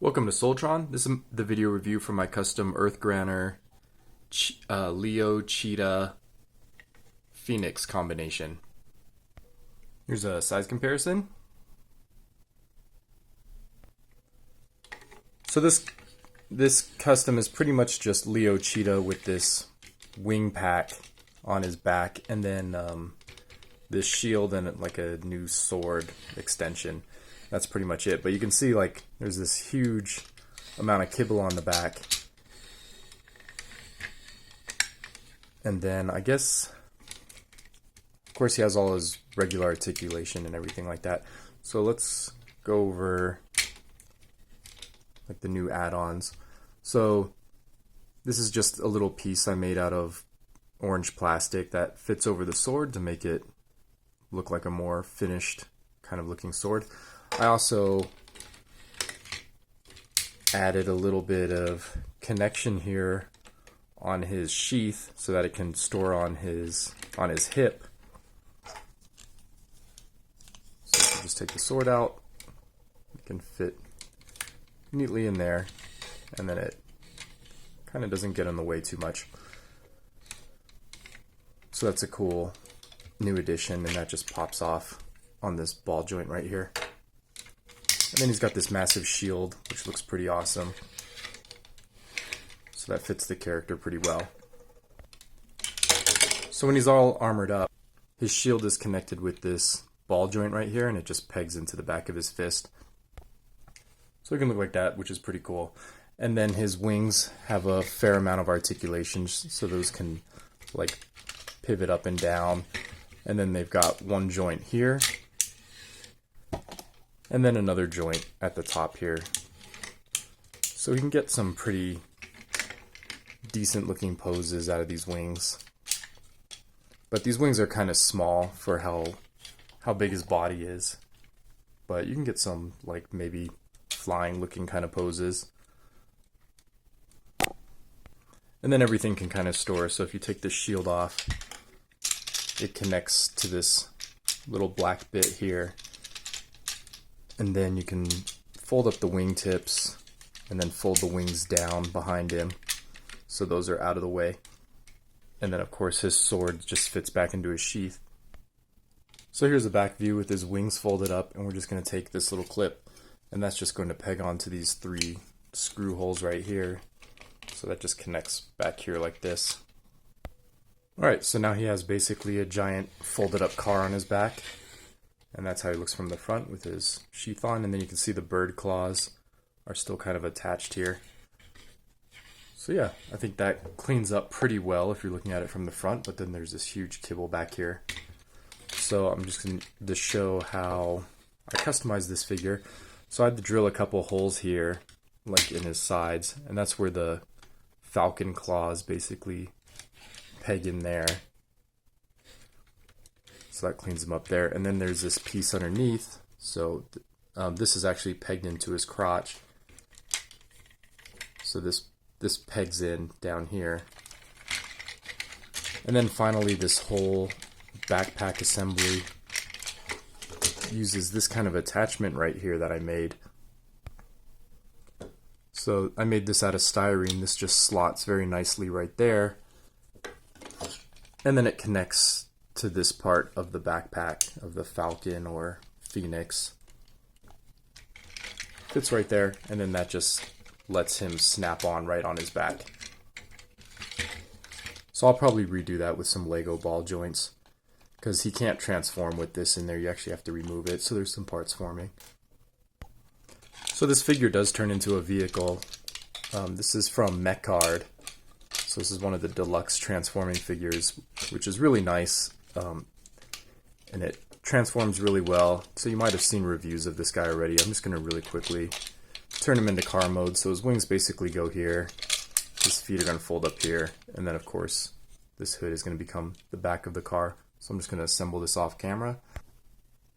Welcome to Soltron. This is the video review for my custom Earth Granner Leo Cheetah Phoenix combination. Here's a size comparison. So this custom is pretty much just Leo Cheetah with this wing pack on his back, and then this shield and like a new sword extension. That's pretty much it. But you can see like there's this huge amount of kibble on the back. And then I guess, of course, he has all his regular articulation and everything like that. So let's go over like the new add-ons. So this is just a little piece I made out of orange plastic that fits over the sword to make it look like a more finished kind of looking sword. I also added a little bit of connection here on his sheath so that it can store on his hip. So if you just take the sword out, it can fit neatly in there, and then it kind of doesn't get in the way too much. So that's a cool new addition, and that just pops off on this ball joint right here. And then he's got this massive shield, which looks pretty awesome. So that fits the character pretty well. So when he's all armored up, his shield is connected with this ball joint right here, and it just pegs into the back of his fist. So it can look like that, which is pretty cool. And then his wings have a fair amount of articulation, so those can like pivot up and down. And then they've got one joint here, and then another joint at the top here. So we can get some pretty decent looking poses out of these wings. But these wings are kind of small for how big his body is. But you can get some like maybe flying looking kind of poses. And then everything can kind of store. So if you take this shield off, it connects to this little black bit here. And then you can fold up the wingtips and then fold the wings down behind him so those are out of the way. And then of course his sword just fits back into his sheath. So here's a back view with his wings folded up, and we're just going to take this little clip, and that's just going to peg onto these 3 screw holes right here. So that just connects back here like this. Alright, so now he has basically a giant folded up car on his back. And that's how he looks from the front with his sheath on. And then you can see the bird claws are still kind of attached here. So yeah, I think that cleans up pretty well if you're looking at it from the front. But then there's this huge kibble back here. So I'm just going to show how I customized this figure. So I had to drill a couple holes here, like in his sides. And that's where the falcon claws basically peg in there. So that cleans him up there. And then there's this piece underneath. So this is actually pegged into his crotch. So this pegs in down here. And then finally this whole backpack assembly uses this kind of attachment right here that I made. So I made this out of styrene. This just slots very nicely right there. And then it connects to this part of the backpack of the Falcon or Phoenix. Fits right there, and then that just lets him snap on right on his back. So I'll probably redo that with some Lego ball joints, because he can't transform with this in there. You actually have to remove it, so there's some parts forming. So this figure does turn into a vehicle. This is from Mechard. So this is one of the deluxe transforming figures, which is really nice. And it transforms really well. So you might have seen reviews of this guy already. I'm just going to really quickly turn him into car mode. So his wings basically go here. His feet are going to fold up here. And then of course this hood is going to become the back of the car. So I'm just going to assemble this off camera.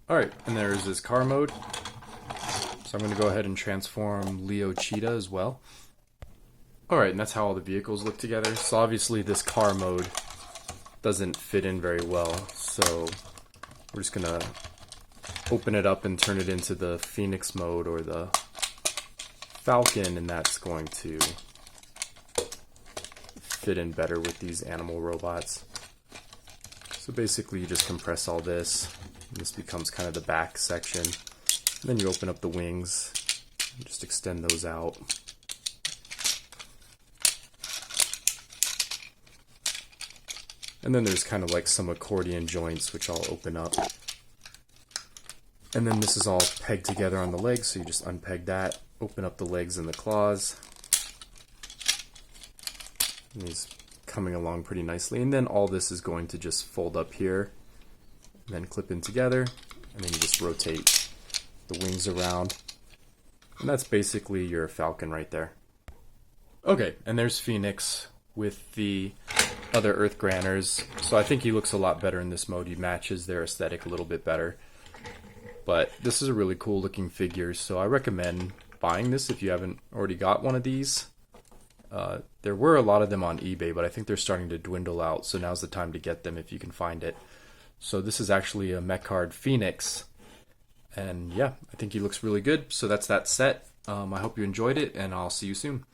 Alright, and there's his car mode. So I'm going to go ahead and transform Leo Cheetah as well. Alright, and that's how all the vehicles look together. So obviously this car mode doesn't fit in very well, so we're just gonna open it up and turn it into the Phoenix mode or the falcon, and that's going to fit in better with these animal robots. So basically you just compress all this, and this becomes kind of the back section. And then you open up the wings, and just extend those out. And then there's kind of like some accordion joints, which I'll open up. And then this is all pegged together on the legs, so you just unpeg that, open up the legs and the claws. And he's coming along pretty nicely. And then all this is going to just fold up here, and then clip in together, and then you just rotate the wings around. And that's basically your falcon right there. Okay, and there's Phoenix with the other Earth Granners. So I think he looks a lot better in this mode. He matches their aesthetic a little bit better. But this is a really cool looking figure, so I recommend buying this if you haven't already got one of these. There were a lot of them on eBay, but I think they're starting to dwindle out, so now's the time to get them if you can find it. So this is actually a Mechard Phoenix, and yeah, I think he looks really good. So that's that set. I hope you enjoyed it, and I'll see you soon.